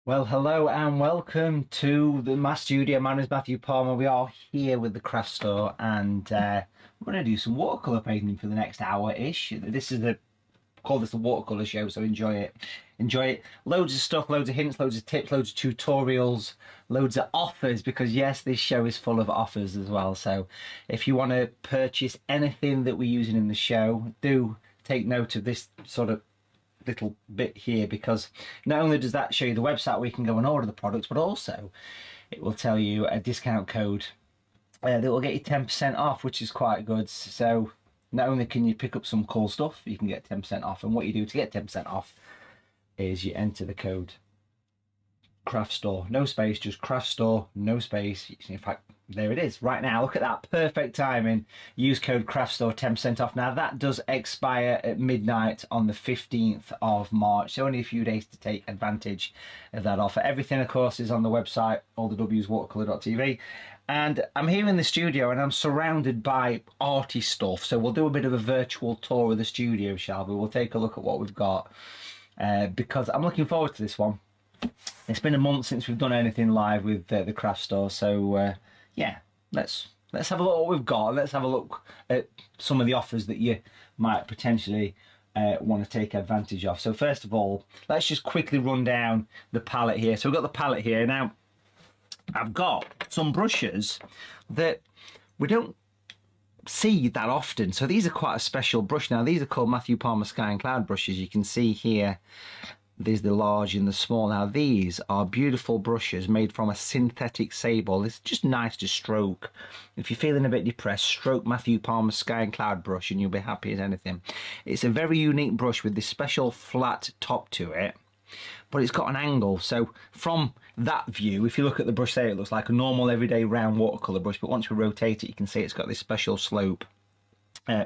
Well, hello and welcome to my studio. My name is Matthew Palmer. We are here with the craft store, and we're going to do some watercolor painting for the next hour-ish. This is call this the Watercolor Show, so enjoy it. Enjoy it. Loads of stuff, loads of hints, loads of tips, loads of tutorials, loads of offers, because yes, this show is full of offers as well. So if you want to purchase anything that we're using in the show, do take note of this sort of little bit here, because not only does that show you the website where you can go and order the products, but also it will tell you a discount code that will get you 10% off, which is quite good. So not only can you pick up some cool stuff, you can get 10% off, and what you do to get 10% off is you enter the code craft store, no space, just craft store, no space. In fact, there it is right now. Look at that, perfect timing. Use code craft store, 10% off. Now that does expire at midnight on the 15th of March, so only a few days to take advantage of that offer. Everything of course is on the website, all the W's, Watercolor TV. And I'm here in the studio and I'm surrounded by arty stuff, so we'll do a bit of a virtual tour of the studio, shall we? We'll take a look at what we've got, because I'm looking forward to this one. It's been a month since we've done anything live with the craft store, so yeah, let's have a look at what we've got. Let's have a look at some of the offers that you might potentially want to take advantage of. So first of all, let's just quickly run down the palette here. So we've got the palette here. Now I've got some brushes that we don't see that often, so these are quite a special brush. Now these are called Matthew Palmer Sky and Cloud brushes. You can see here there's the large and the small. Now these are beautiful brushes made from a synthetic sable. It's just nice to stroke. If you're feeling a bit depressed, stroke Matthew Palmer Sky and Cloud brush and you'll be happy as anything. It's a very unique brush with this special flat top to it, but it's got an angle. So from that view, if you look at the brush there, it looks like a normal everyday round watercolor brush, but once we rotate it, you can see it's got this special slope,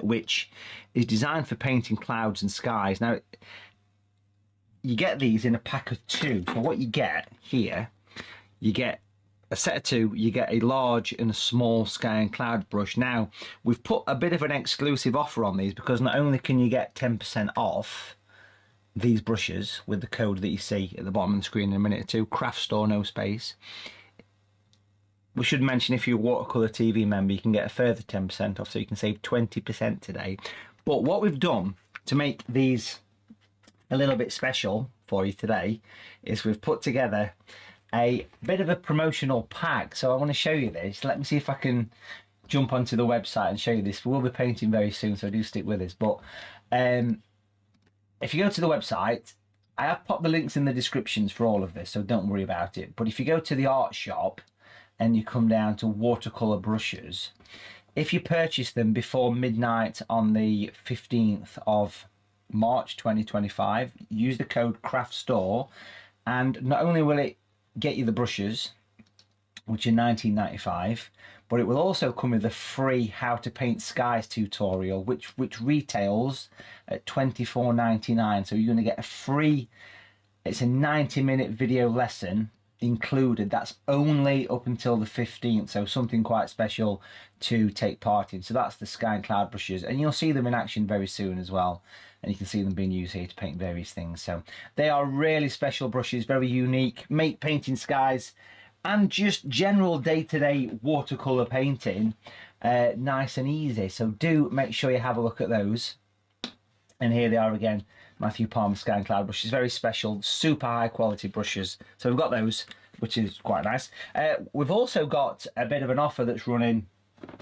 which is designed for painting clouds and skies. Now you get these in a pack of 2. So what you get here, you get a set of 2, you get a large and a small sky and cloud brush. Now we've put a bit of an exclusive offer on these, because not only can you get 10% off these brushes with the code that you see at the bottom of the screen in a minute or two, craft store, no space. We should mention, if you're a Watercolor TV member, you can get a further 10% off, so you can save 20% today. But what we've done to make these a little bit special for you today is we've put together a bit of a promotional pack. So I want to show you this. Let me see if I can jump onto the website and show you this. We'll be painting very soon, so do stick with us. But if you go to the website, I have popped the links in the descriptions for all of this, so don't worry about it. But if you go to the art shop and you come down to watercolor brushes, if you purchase them before midnight on the 15th of March 2025, use the code craft store, and not only will it get you the brushes, which are $19.95, but it will also come with a free how to paint skies tutorial, which retails at $24.99. so you're going to get a free, it's a 90-minute video lesson included. That's only up until the 15th, so something quite special to take part in. So that's the sky and cloud brushes, and you'll see them in action very soon as well, and you can see them being used here to paint various things. So they are really special brushes, very unique, make painting skies and just general day-to-day watercolor painting nice and easy. So do make sure you have a look at those. And here they are again, Matthew Palmer Sky and Cloud brushes, very special, super high quality brushes. So we've got those, which is quite nice. We've also got a bit of an offer that's running,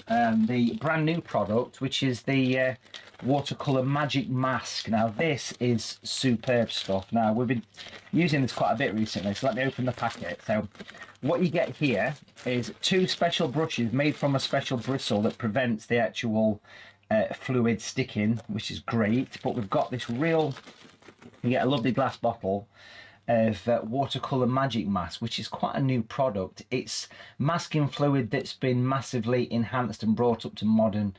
the brand new product, which is the Watercolor Magic Mask. Now this is superb stuff. Now we've been using this quite a bit recently, so let me open the packet. So what you get here is 2 special brushes made from a special bristle that prevents the actual fluid sticking, which is great. But we've got this real, you get a lovely glass bottle of Watercolor Magic Mask, which is quite a new product. It's masking fluid that's been massively enhanced and brought up to modern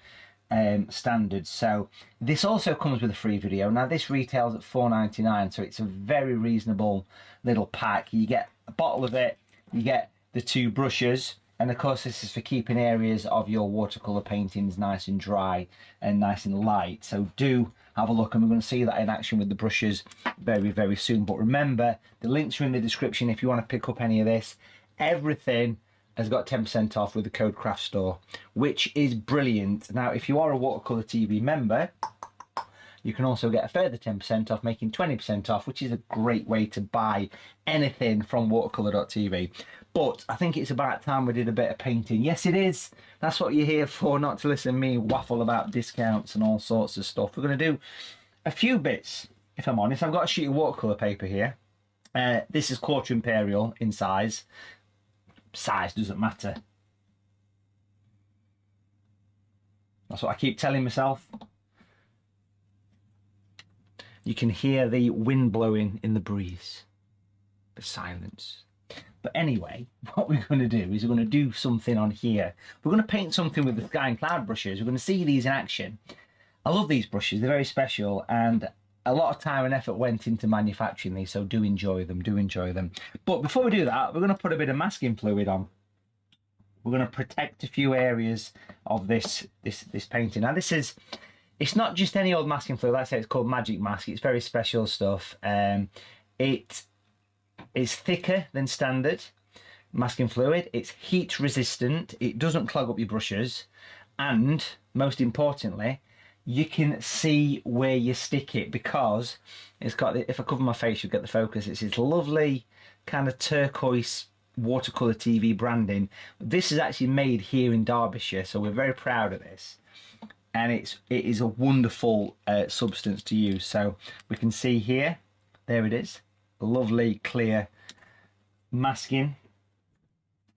standards. So this also comes with a free video. Now this retails at $4.99, so it's a very reasonable little pack. You get a bottle of it, you get the 2 brushes, and of course this is for keeping areas of your watercolor paintings nice and dry and nice and light. So do have a look, and we're going to see that in action with the brushes very, very soon. But remember, the links are in the description if you want to pick up any of this. Everything has got 10% off with the code Craft Store, which is brilliant. Now, if you are a Watercolor TV member, you can also get a further 10% off, making 20% off, which is a great way to buy anything from watercolor.tv. But I think it's about time we did a bit of painting. Yes, it is. That's what you're here for, not to listen to me waffle about discounts and all sorts of stuff. We're going to do a few bits, if I'm honest. I've got a sheet of watercolor paper here. This is 1/4 imperial in size. Size doesn't matter. That's what I keep telling myself. You can hear the wind blowing in the breeze. The silence. But anyway, what we're going to do is we're going to do something on here. We're going to paint something with the sky and cloud brushes. We're going to see these in action. I love these brushes. They're very special, and a lot of time and effort went into manufacturing these, so do enjoy them, do enjoy them. But before we do that, we're going to put a bit of masking fluid on. We're going to protect a few areas of this painting. Now this is, it's not just any old masking fluid. Like I say, it's called Magic Mask. It's very special stuff. It is thicker than standard masking fluid. It's heat resistant. It doesn't clog up your brushes, and most importantly, you can see where you stick it, because it's got, if I cover my face you'll get the focus, it's this lovely kind of turquoise Watercolor TV branding. This is actually made here in Derbyshire, so we're very proud of this, and it is a wonderful substance to use. So we can see here, there it is, a lovely clear masking.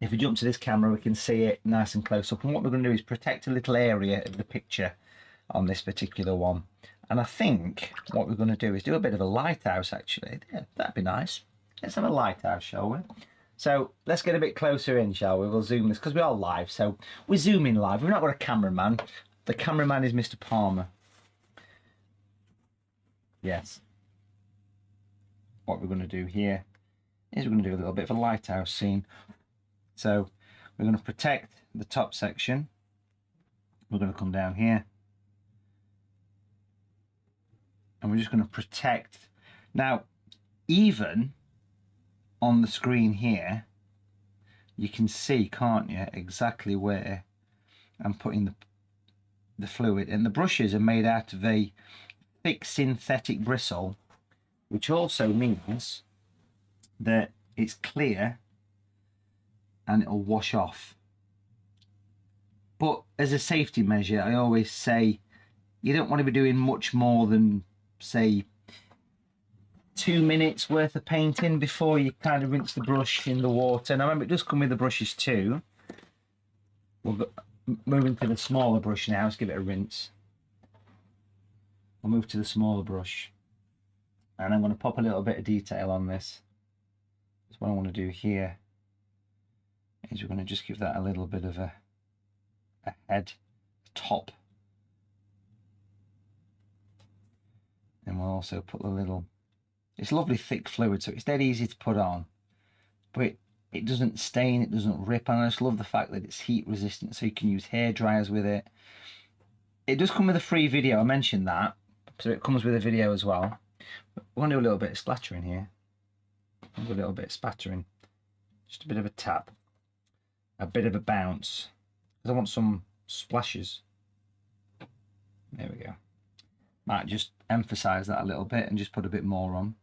If we jump to this camera we can see it nice and close up, and what we're going to do is protect a little area of the picture on this particular one. And I think what we're going to do is do a bit of a lighthouse actually. Yeah, that'd be nice. Let's have a lighthouse, shall we? So let's get a bit closer in, shall we? We'll zoom this, because we are live, so we're zooming live. We've not got a cameraman. The cameraman is Mr. Palmer. Yes. What we're going to do here is we're going to do a little bit of a lighthouse scene. So we're going to protect the top section. We're going to come down here, and we're just going to protect. Now, even on the screen here, you can see, can't you, exactly where I'm putting the fluid. And the brushes are made out of a thick synthetic bristle, which also means that it's clear and it'll wash off. But as a safety measure, I always say you don't want to be doing much more than, say, 2 minutes worth of painting before you kind of rinse the brush in the water. Now remember, it does come with the brushes too. We'll go, moving to the smaller brush now. Let's give it a rinse. I'll move to the smaller brush, and I'm going to pop a little bit of detail on this. That's what I want to do here, is we're going to just give that a little bit of a head, top, and we'll also put a little, it's lovely thick fluid, so it's dead easy to put on, but it doesn't stain, it doesn't rip, and I just love the fact that it's heat resistant, so you can use hair dryers with it. It does come with a free video, I mentioned that, so it comes with a video as well. We're going to do a little bit of splattering here. I'll do a little bit of spattering, just a bit of a tap, a bit of a bounce, because I want some splashes. There we go. Might just emphasize that a little bit and just put a bit more on.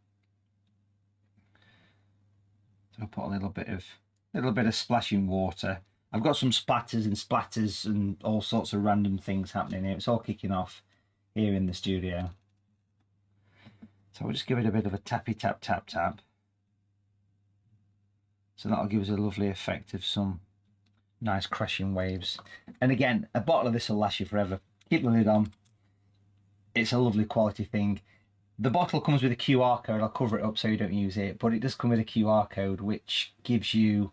So I'll put a little bit of splashing water. I've got some splatters and all sorts of random things happening here. It's all kicking off here in the studio. So we'll just give it a bit of a tappy tap tap tap. So that'll give us a lovely effect of some nice crashing waves. And again, a bottle of this will last you forever. Keep the lid on. It's a lovely quality thing. The bottle comes with a QR code. I'll cover it up so you don't use it, but it does come with a QR code which gives you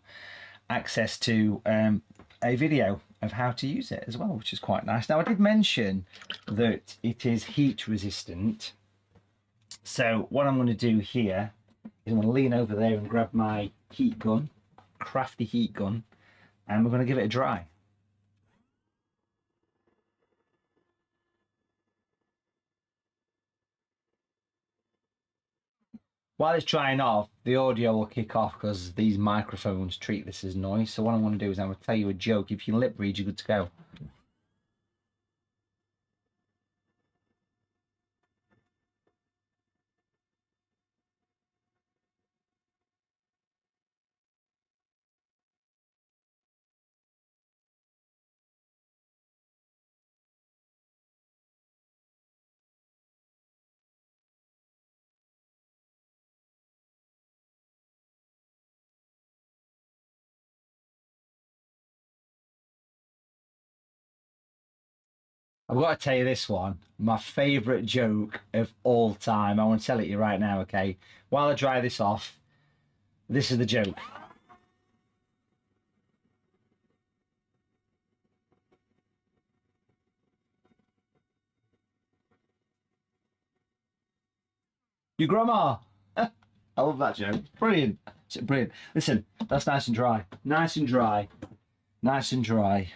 access to a video of how to use it as well, which is quite nice. Now I did mention that it is heat resistant, so what I'm going to do here is I'm going to lean over there and grab my heat gun, crafty heat gun, and we're going to give it a dry. While it's drying off, the audio will kick off because these microphones treat this as noise. So what I'm going to do is I'm going to tell you a joke. If you can lip read, you're good to go. I've got to tell you this one, my favourite joke of all time. I want to tell it to you right now, okay? While I dry this off, this is the joke. Your grandma. I love that joke. Brilliant. It's brilliant. Listen, that's nice and dry. Nice and dry. Nice and dry.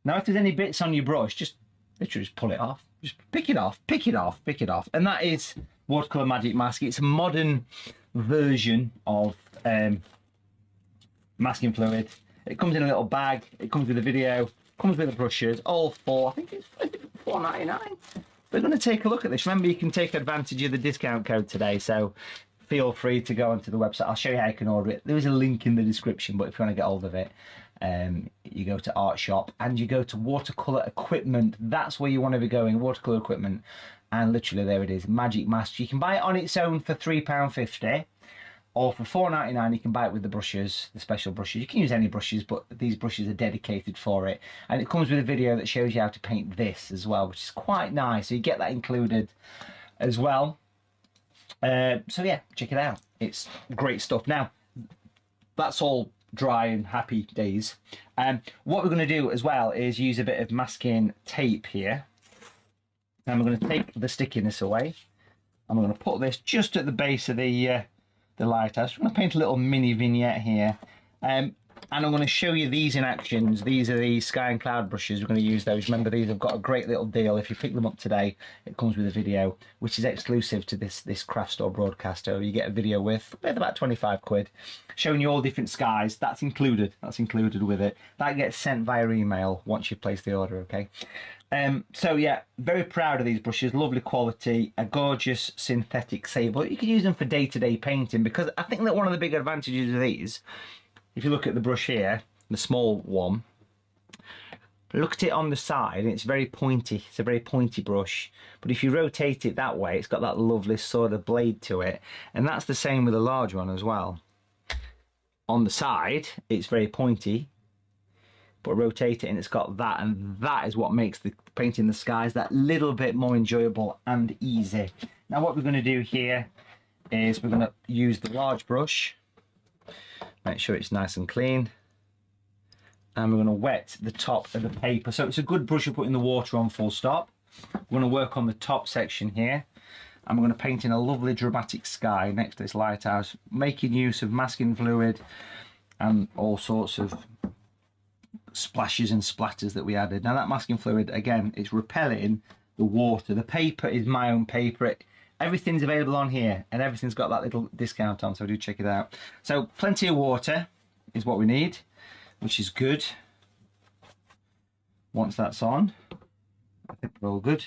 Now, if there's any bits on your brush, just literally just pull it off. Just pick it off, pick it off, pick it off. And that is Watercolor Magic Mask. It's a modern version of masking fluid. It comes in a little bag. It comes with a video. Comes with the brushes. All four. I think it's $4.99. We're going to take a look at this. Remember, you can take advantage of the discount code today. So feel free to go onto the website. I'll show you how you can order it. There is a link in the description, but if you want to get hold of it, you go to Art Shop and you go to Watercolor Equipment. That's where you want to be going, Watercolor Equipment. And literally there it is, Magic Mask. You can buy it on its own for £3.50, or for $4.99 you can buy it with the brushes, the special brushes. You can use any brushes, but these brushes are dedicated for it. And it comes with a video that shows you how to paint this as well, which is quite nice. So you get that included as well. So yeah, check it out. It's great stuff. Now, that's all dry and happy days. What we're going to do as well is use a bit of masking tape here. And we're going to take the stickiness away. And we're going to put this just at the base of the lighthouse. We're going to paint a little mini vignette here. And I'm going to show you these in actions. These are the sky and cloud brushes. We're going to use those. Remember, these have got a great little deal. If you pick them up today, it comes with a video, which is exclusive to this craft store broadcaster. You get a video with about 25 quid, showing you all different skies. That's included. That's included with it. That gets sent via email once you've placed the order, okay? So yeah, very proud of these brushes. Lovely quality, a gorgeous synthetic sable. You can use them for day-to-day painting, because I think that one of the big advantages of these, if you look at the brush here, the small one, look at it on the side, and it's very pointy. It's a very pointy brush. But if you rotate it that way, it's got that lovely sort of blade to it. And that's the same with the large one as well. On the side, it's very pointy, but rotate it and it's got that, and that is what makes the painting the skies that little bit more enjoyable and easy. Now what we're going to do here is we're going to use the large brush. Make sure it's nice and clean, and we're going to wet the top of the paper. So it's a good brush for putting the water on, full stop. We're going to work on the top section here, and we're going to paint in a lovely dramatic sky next to this lighthouse, making use of masking fluid and all sorts of splashes and splatters that we added. Now that masking fluid, again, it's repelling the water. The paper is my own paper. Everything's available on here, and everything's got that little discount on, so do check it out. So plenty of water is what we need, which is good. Once that's on, I think we're all good.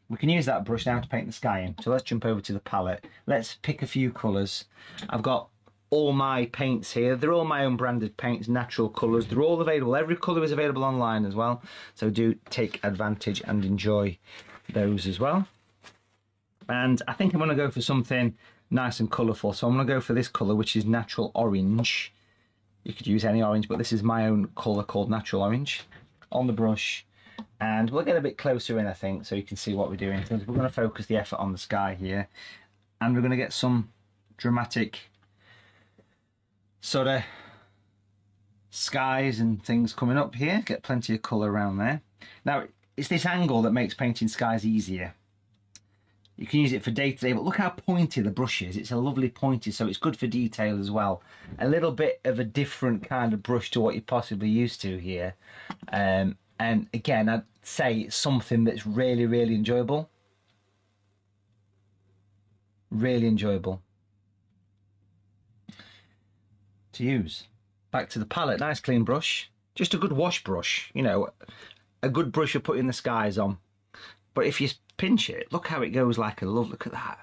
We can use that brush now to paint the sky in. So let's jump over to the palette. Let's pick a few colours. I've got all my paints here. They're all my own branded paints, natural colours. They're all available. Every colour is available online as well. So do take advantage and enjoy those as well. And I think I'm going to go for something nice and colourful. So I'm going to go for this colour, which is natural orange. You could use any orange, but this is my own colour called natural orange on the brush. And we'll get a bit closer in, I think, so you can see what we're doing. So we're going to focus the effort on the sky here. And we're going to get some dramatic sort of skies and things coming up here. Get plenty of colour around there. Now, it's this angle that makes painting skies easier. You can use it for day-to-day, but look how pointy the brush is. It's a lovely pointy, so it's good for detail as well. A little bit of a different kind of brush to what you're possibly used to here. And again, I'd say it's something that's really, really enjoyable. Really enjoyable. to use. Back to the palette, nice clean brush. Just a good wash brush, you know, a good brush for putting the skies on. But if you pinch it, look how it goes like a love. Look at that.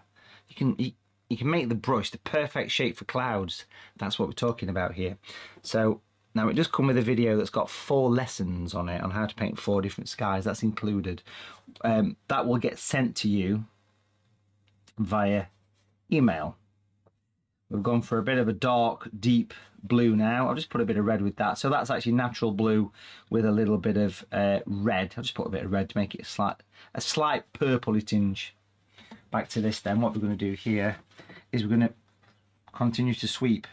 You can make the brush the perfect shape for clouds. That's what we're talking about here. So now it does come with a video that's got 4 lessons on it on how to paint 4 different skies. That's included. That will get sent to you via email. We've gone for a bit of a dark, deep blue now. I'll just put a bit of red with that. So that's actually natural blue with a little bit of red. I'll just put a bit of red to make it a slight purpley tinge. Back to this then. What we're going to do here is we're going to continue to sweep.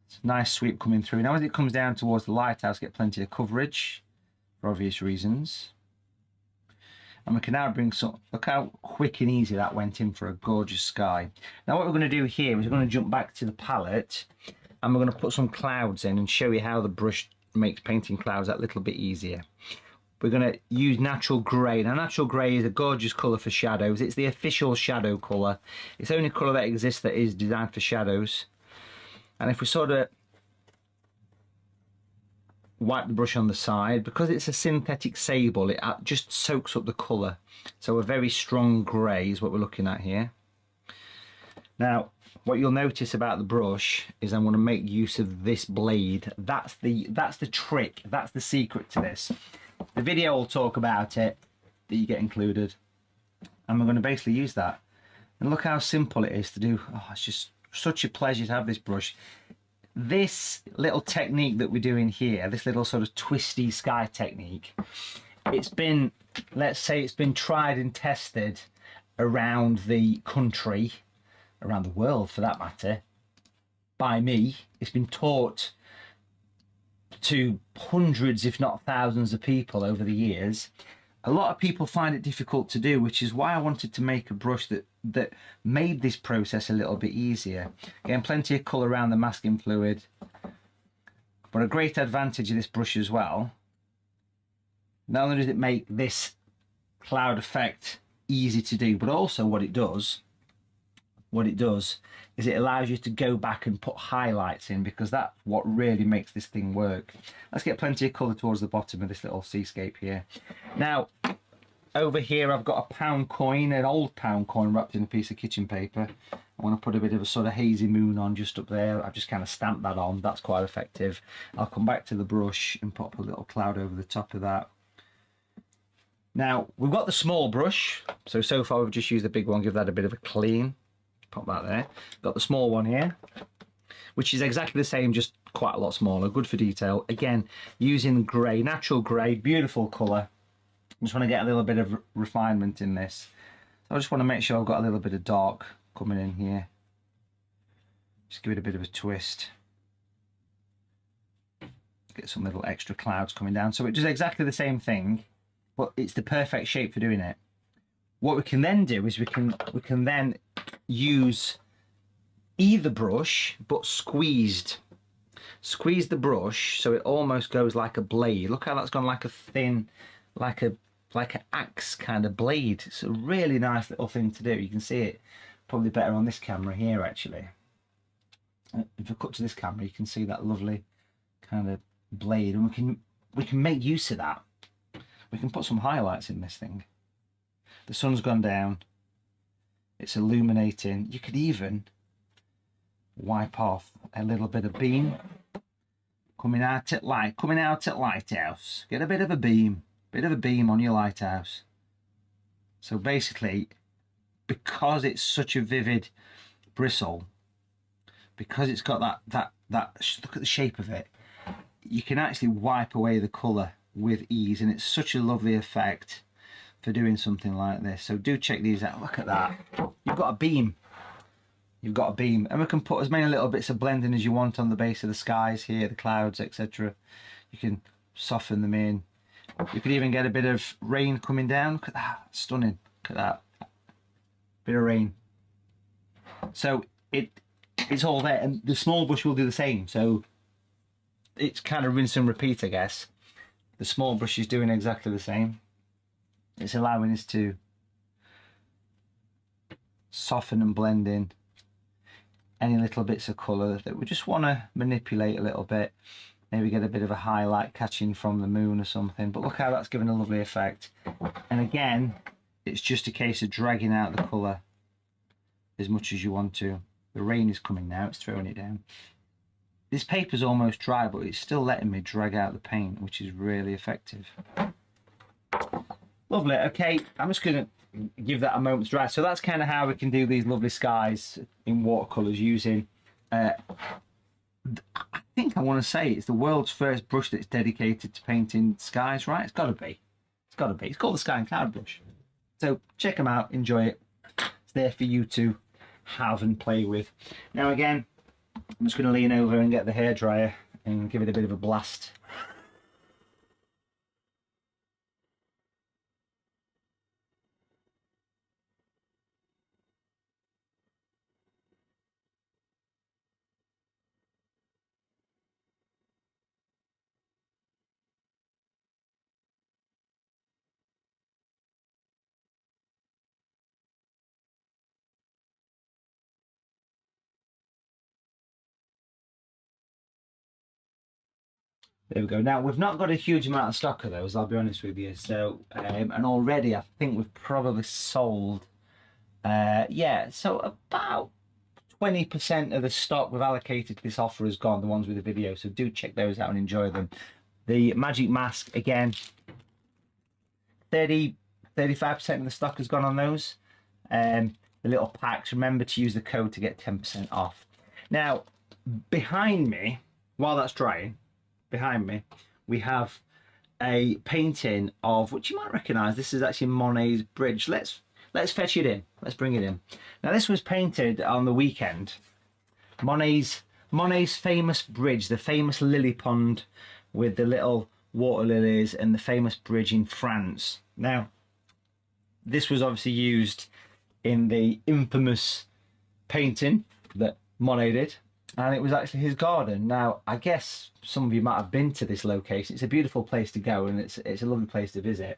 It's a nice sweep coming through. Now as it comes down towards the lighthouse, get plenty of coverage for obvious reasons. And we can now bring some, look how quick and easy that went in for a gorgeous sky. Now what we're going to do here is we're going to jump back to the palette and we're going to put some clouds in and show you how the brush makes painting clouds that little bit easier. We're going to use natural grey. Now natural grey is a gorgeous colour for shadows. It's the official shadow colour. It's the only colour that exists that is designed for shadows. And if we sort of wipe the brush on the side, because it's a synthetic sable, it just soaks up the colour. So a very strong grey is what we're looking at here. Now what you'll notice about the brush is I'm going to make use of this blade. That's the trick, that's the secret to this. The video will talk about it, that you get included, and we're going to basically use that. And look how simple it is to do. Oh, it's just such a pleasure to have this brush. This little technique that we're doing here, this little sort of twisty sky technique, it's been, let's say it's been tried and tested around the country, around the world for that matter, by me. It's been taught to hundreds if not thousands of people over the years. A lot of people find it difficult to do, which is why I wanted to make a brush that made this process a little bit easier. Again, plenty of colour around the masking fluid, but a great advantage of this brush as well, not only does it make this cloud effect easy to do, but also what it does is it allows you to go back and put highlights in, because that's what really makes this thing work. Let's get plenty of colour towards the bottom of this little seascape here. Now over here I've got a pound coin, an old pound coin wrapped in a piece of kitchen paper. I want to put a bit of a sort of hazy moon on just up there. I've just kind of stamped that on. That's quite effective. I'll come back to the brush and pop a little cloud over the top of that. Now we've got the small brush, so far we've just used the big one. Give that a bit of a clean. Pop that there. Got the small one here, which is exactly the same, just quite a lot smaller. Good for detail. Again, using grey, natural grey, beautiful colour. I just want to get a little bit of refinement in this. So I just want to make sure I've got a little bit of dark coming in here. Just give it a bit of a twist. Get some little extra clouds coming down. So it does exactly the same thing, but it's the perfect shape for doing it. What we can then do is we can then use either brush but squeezed. Squeeze the brush so it almost goes like a blade. Look how that's gone, like a thin, like an axe kind of blade. It's a really nice little thing to do. You can see it probably better on this camera here actually. If I cut to this camera, you can see that lovely kind of blade, and we can make use of that. We can put some highlights in this thing. The sun's gone down, it's illuminating. You could even wipe off a little bit of beam coming out at Lighthouse. Get a bit of a beam on your lighthouse. So basically, because it's such a vivid bristle, because it's got that look at the shape of it, you can actually wipe away the colour with ease, and it's such a lovely effect for doing something like this. So do check these out. Look at that. You've got a beam. You've got a beam, and we can put as many little bits of blending as you want on the base of the skies here, the clouds, etc. You can soften them in. You could even get a bit of rain coming down. Look at that, stunning. Look at that, bit of rain. So it's all there, and the small brush will do the same. So it's kind of rinse and repeat, I guess. The small brush is doing exactly the same. It's allowing us to soften and blend in. any little bits of colour that we just want to manipulate a little bit. Maybe get a bit of a highlight catching from the moon or something. But look how that's given a lovely effect. And again, it's just a case of dragging out the colour as much as you want to. The rain is coming now, it's throwing it down. This paper's almost dry, but it's still letting me drag out the paint, which is really effective. Lovely. Okay, I'm just going to give that a moment to dry. So that's kind of how we can do these lovely skies in watercolours using... I think I want to say it's the world's first brush that's dedicated to painting skies, right? It's got to be. It's got to be. It's called the Sky and Cloud brush. So check them out, enjoy it. It's there for you to have and play with. Now again, I'm just going to lean over and get the hairdryer and give it a bit of a blast. There we go. Now, we've not got a huge amount of stock of those, I'll be honest with you. So, and already I think we've probably sold, yeah, so about 20% of the stock we've allocated to this offer is gone, the ones with the video. So do check those out and enjoy them. The Magic Mask, again, 35% of the stock has gone on those. The little packs, remember to use the code to get 10% off. Now, behind me, while that's drying, behind me we have a painting of, which you might recognize. This is actually Monet's bridge. Let's fetch it in, let's bring it in. Now this was painted on the weekend. Monet's famous bridge, the famous lily pond with the little water lilies, and the famous bridge in France. Now this was obviously used in the infamous painting that Monet did, and it was actually his garden. Now, I guess some of you might have been to this location. It's a beautiful place to go, and it's a lovely place to visit.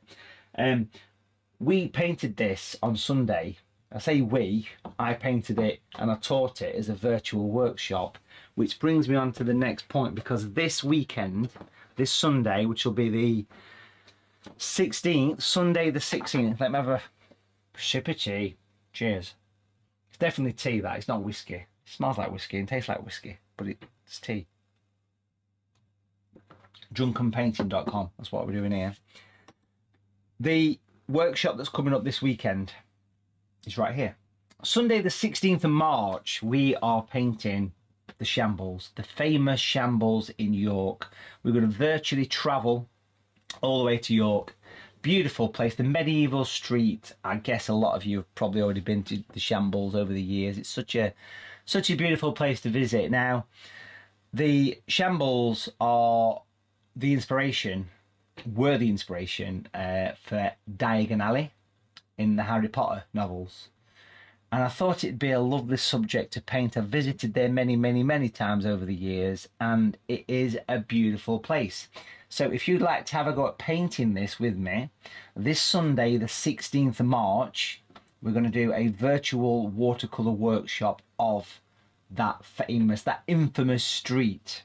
We painted this on Sunday. I say we, I painted it and I taught it as a virtual workshop, which brings me on to the next point, because this weekend, this Sunday, which will be the 16th, Sunday the 16th, let me have a sip of tea. Cheers. It's definitely tea, that. It's not whiskey. It smells like whiskey and tastes like whiskey, but it's tea. Drunkenpainting.com, that's what we're doing here. The workshop that's coming up this weekend is right here. Sunday the 16th of March, we are painting the Shambles, the famous Shambles in York. We're going to virtually travel all the way to York. Beautiful place, the medieval street. I guess a lot of you have probably already been to the Shambles over the years. It's such a beautiful place to visit. Now, the Shambles are the inspiration, were the inspiration for Diagon Alley in the Harry Potter novels. And I thought it'd be a lovely subject to paint. I've visited there many times over the years, and it is a beautiful place. So if you'd like to have a go at painting this with me, this Sunday, the 16th of March, we're going to do a virtual watercolour workshop of that infamous street.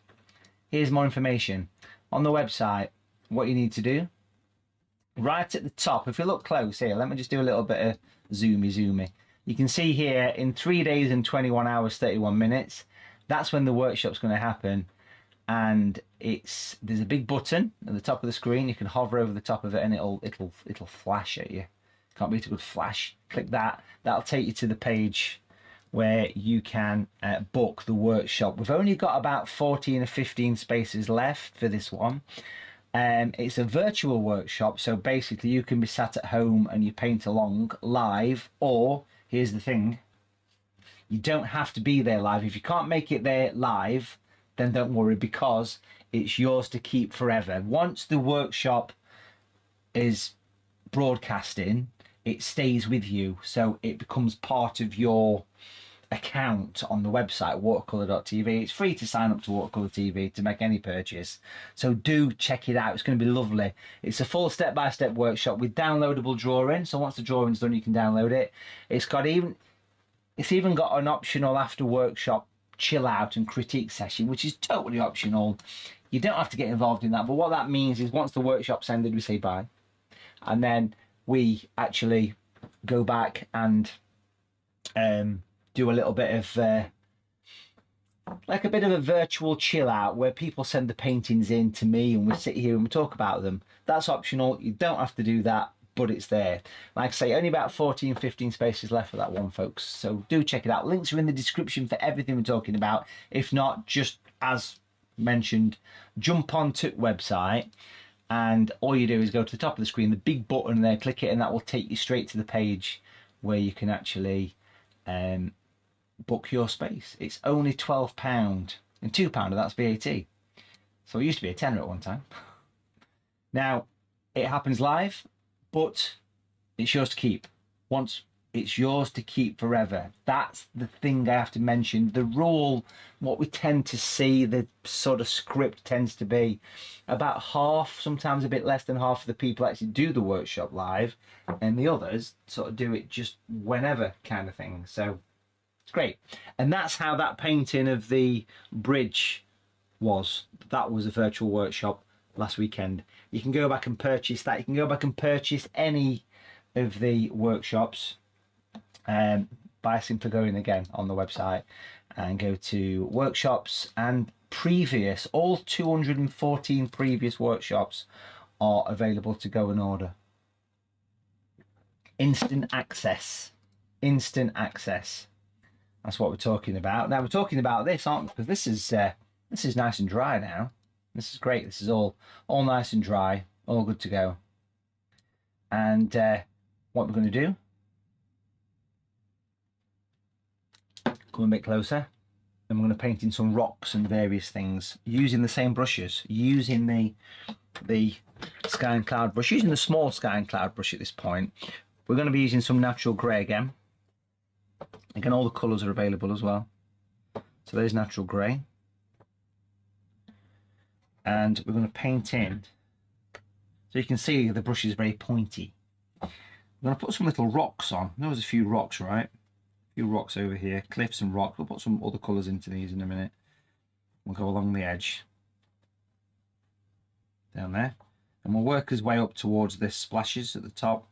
Here's more information. On the website, what you need to do, right at the top, if you look close here, let me just do a little bit of zoomy. You can see here, in 3 days and 21 hours, 31 minutes, that's when the workshop's going to happen. And there's a big button at the top of the screen. You can hover over the top of it and it'll flash at you. Can't beat a good flash. Click that. That'll take you to the page where you can book the workshop. We've only got about 14 or 15 spaces left for this one. It's a virtual workshop, so basically you can be sat at home and you paint along live, or here's the thing, you don't have to be there live. If you can't make it there live, then don't worry, because it's yours to keep forever. Once the workshop is broadcasting, it stays with you, so it becomes part of your account on the website watercolor.tv. It's free to sign up to Watercolor TV to make any purchase, so do check it out. It's going to be lovely. It's a full step-by-step workshop with downloadable drawings, so once the drawing's done you can download it. It's got even It's even got an optional after workshop chill out and critique session, which is totally optional. You don't have to get involved in that, but what that means is once the workshop's ended, we say bye, and then we actually go back and do a little bit of like a bit of a virtual chill out where people send the paintings in to me and we sit here and we talk about them. That's optional. You don't have to do that, but it's there. Like I say, only about 14, 15 spaces left for that one, folks. So do check it out. Links are in the description for everything we're talking about. If not, just as mentioned, jump onto the website and all you do is go to the top of the screen, the big button there, click it, and that will take you straight to the page where you can actually book your space. It's only £12 and £2 of that's VAT. So it used to be a tenner at one time. Now it happens live, but it's yours to keep. Once it's yours to keep forever. That's the thing I have to mention. The rule, what we tend to see, the sort of script tends to be about half, sometimes a bit less than half of the people actually do the workshop live, and the others sort of do it just whenever kind of thing. So it's great. And that's how that painting of the bridge was. That was a virtual workshop last weekend. You can go back and purchase that. You can go back and purchase any of the workshops by simply going again on the website and go to workshops, and previous, all 214 previous workshops are available to go and order. Instant access. Instant access. That's what we're talking about. Now we're talking about this, aren't we? Because this is nice and dry now. This is great. This is all nice and dry, all good to go. And what we're going to do, come a bit closer, and we're going to paint in some rocks and various things using the same brushes, using the sky and cloud brush, using the small sky and cloud brush at this point. We're going to be using some natural grey again. Again, all the colours are available as well. So there's natural grey. And we're going to paint in. So you can see the brush is very pointy. I'm going to put some little rocks on. There was a few rocks, right? A few rocks over here, cliffs and rocks. We'll put some other colours into these in a minute. We'll go along the edge. Down there. And we'll work his way up towards this splashes at the top.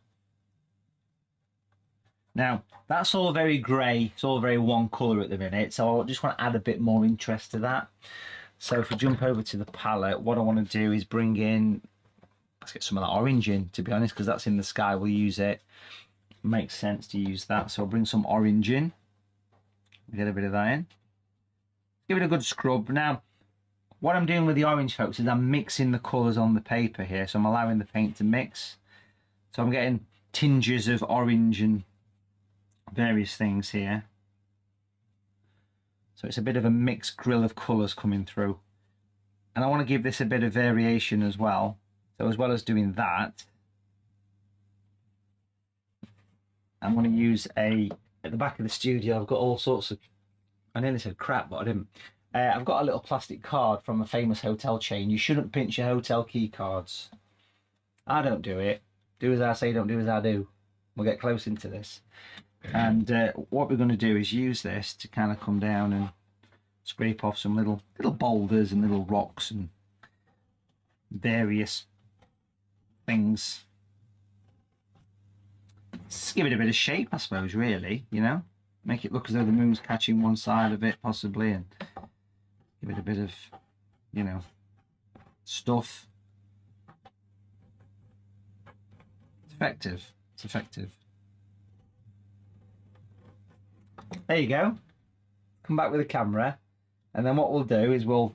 Now, that's all very grey, it's all very one colour at the minute, so I just want to add a bit more interest to that. So if we jump over to the palette, what I want to do is bring in, let's get some of that orange in, to be honest, because that's in the sky, we'll use it. Makes sense to use that, so I'll bring some orange in. Get a bit of that in. Give it a good scrub. Now, what I'm doing with the orange, folks, is I'm mixing the colours on the paper here, so I'm allowing the paint to mix. So I'm getting tinges of orange and various things here, so it's a bit of a mixed grill of colours coming through, and I want to give this a bit of variation as well. So as well as doing that, I'm going to use at the back of the studio, I've got all sorts of, I nearly said crap but I didn't, I've got a little plastic card from a famous hotel chain. You shouldn't pinch your hotel key cards. I don't do it. Do as I say, don't do as I do. We'll get close into this. And what we're going to do is use this to kind of come down and scrape off some little boulders and little rocks and various things. Just give it a bit of shape, I suppose, really, you know. Make it look as though the moon's catching one side of it, possibly, and give it a bit of, you know, stuff. It's effective. It's effective. There you go. Come back with the camera, and then what we'll do is we'll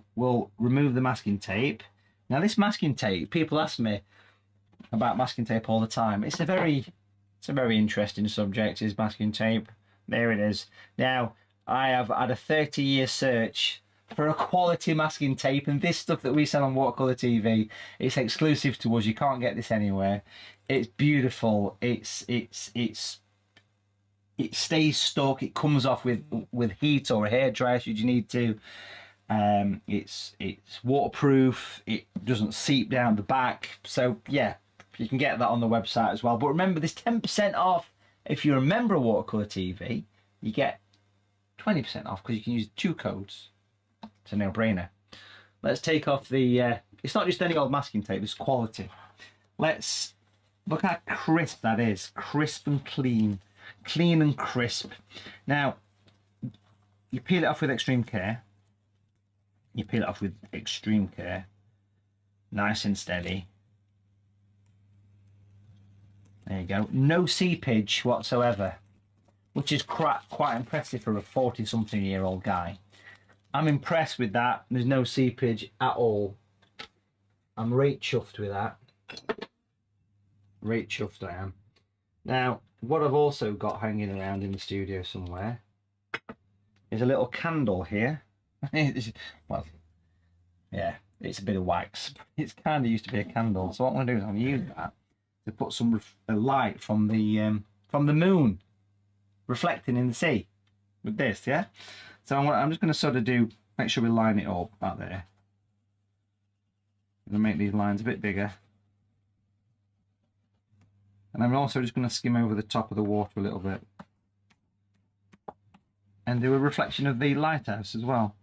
remove the masking tape. Now this masking tape, people ask me about masking tape all the time. It's a very interesting subject, is masking tape. There it is. Now I have had a 30-year search for a quality masking tape, and this stuff that we sell on Watercolor TV, it's exclusive to us. You can't get this anywhere. It's beautiful. It stays stuck. It comes off with heat or a hairdryer should you need to. It's waterproof. It doesn't seep down the back. So yeah, you can get that on the website as well. But remember, there's 10% off if you're a member of Watercolor TV. you get 20% off because you can use 2 codes. It's a no-brainer. Let's take off the, it's not just any old masking tape, it's quality. Let's look how crisp that is. Crisp and clean. Clean and crisp. Now, you peel it off with extreme care. You peel it off with extreme care. Nice and steady. There you go. No seepage whatsoever, which is quite impressive for a 40-something-year-old guy. I'm impressed with that. There's no seepage at all. I'm right chuffed with that. Right chuffed I am. Now, what I've also got hanging around in the studio somewhere is a little candle here. Well, yeah, it's a bit of wax. It's kind of used to be a candle. So what I'm going to do is I'm going to use that to put some light from the moon reflecting in the sea with this, yeah? So I'm just going to sort of make sure we line it up out there. I'm going to make these lines a bit bigger. And I'm also just going to skim over the top of the water a little bit. And do a reflection of the lighthouse as well.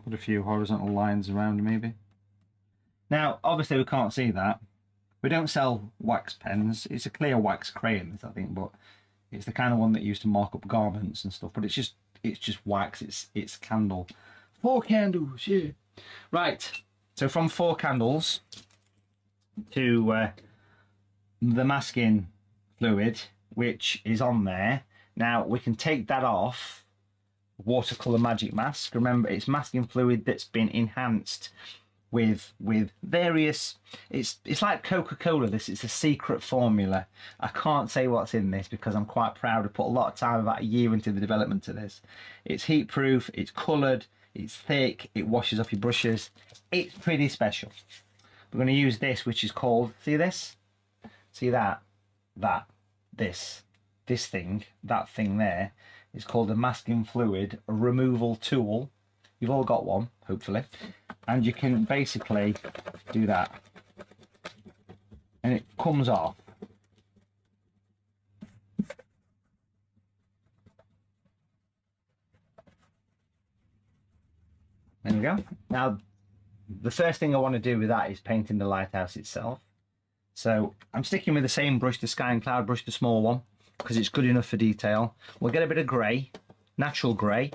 Put a few horizontal lines around maybe. Now, obviously we can't see that. We don't sell wax pens. It's a clear wax crayon, I think, but it's the kind of one that you use to mark up garments and stuff. But it's just wax. It's candle. 4 candles, yeah. Right. So from 4 candles to the masking fluid, which is on there. Now we can take that off. Watercolor magic mask. Remember, it's masking fluid that's been enhanced with various, it's like Coca-Cola. This, it's a secret formula. I can't say what's in this because I'm quite proud to put a lot of time, about a year, into the development of this. It's heat proof, it's coloured, it's thick, it washes off your brushes. It's pretty special. We're going to use this, which is called, see this, see that this thing, that thing there is called a masking fluid removal tool. You've all got one, hopefully, and you can basically do that and it comes off. There we go. Now the first thing I want to do with that is painting the lighthouse itself. So I'm sticking with the same brush, the Sky and Cloud brush, the small one, because it's good enough for detail. We'll get a bit of grey, natural grey,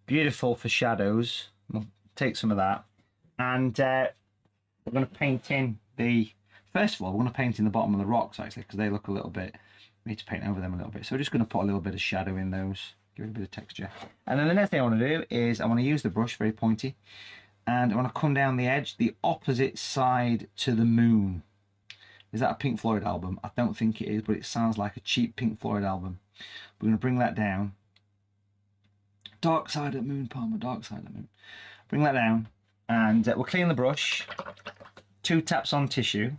beautiful for shadows. We'll take some of that, and we're going to paint in the, first of all, we're going to paint in the bottom of the rocks actually, because they look a little bit, we need to paint over them a little bit. So we're just going to put a little bit of shadow in those, give it a bit of texture. And then the next thing I want to do is I want to use the brush, very pointy, and I want to come down the edge, the opposite side to the moon. Is that a Pink Floyd album? I don't think it is, but it sounds like a cheap Pink Floyd album. We're going to bring that down. Dark side of the moon, Palmer, dark side of the moon. Bring that down, and we'll clean the brush. 2 taps on tissue,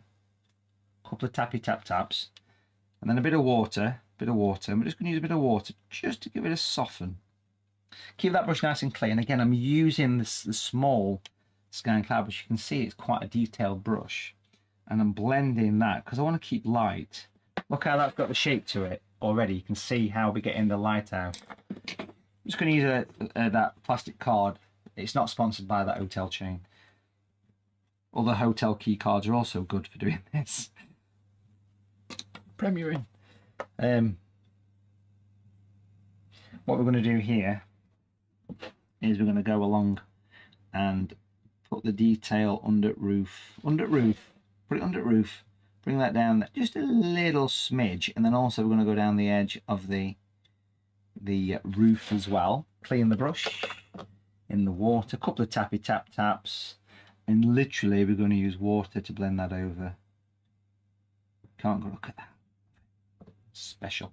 a couple of taps, and then a bit of water, And we're just going to use a bit of water just to give it a soften. Keep that brush nice and clean. Again, I'm using the small Sky and Cloud brush. You can see it's quite a detailed brush. And I'm blending that because I want to keep light. Look how that's got the shape to it already. You can see how we get in the lighthouse. I'm just going to use that plastic card. It's not sponsored by that hotel chain. Other hotel key cards are also good for doing this. Premiering. What we're going to do here is we're going to go along and put the detail under roof, put it under roof, bring that down just a little smidge, and then also we're going to go down the edge of the roof as well. Clean the brush in the water, a couple of taps, and literally we're going to use water to blend that over. Can't go, look at that, special.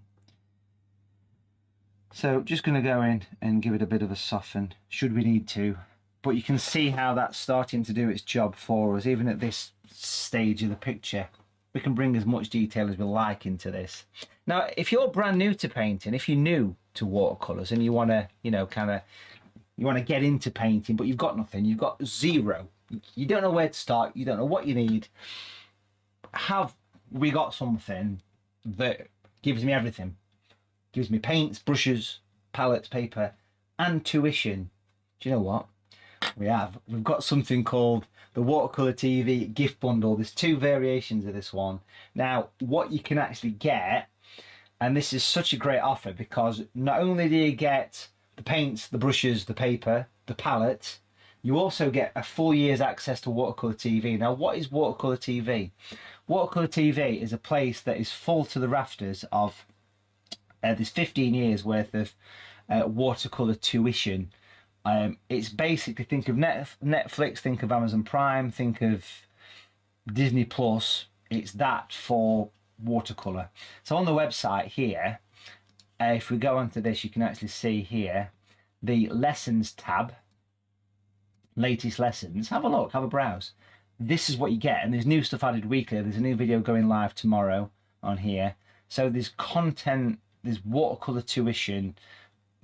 So just going to go in and give it a bit of a soften should we need to, but you can see how that's starting to do its job for us. Even at this stage of the picture, we can bring as much detail as we like into this. Now, if you're brand new to painting, if you're new to watercolors and you want to, you know, you want to get into painting, but you've got nothing, you've got zero, you don't know where to start, you don't know what you need, have we got something that gives me everything. Gives me paints, brushes, palettes, paper, and tuition. Do you know what? We've got something called the Watercolor TV gift bundle. There's 2 variations of this one. Now, what you can actually get, and this is such a great offer, because not only do you get the paints, the brushes, the paper, the palette, you also get a full year's access to Watercolor TV. Now, what is Watercolor TV? Watercolor TV is a place that is full to the rafters of there's 15 years worth of watercolor tuition. It's basically, think of Netflix, think of Amazon Prime, think of Disney Plus. It's that for watercolor. So on the website here, if we go onto this, you can actually see here the lessons tab, latest lessons. Have a look, have a browse. This is what you get, and there's new stuff added weekly. There's a new video going live tomorrow on here. So there's content, there's watercolor tuition,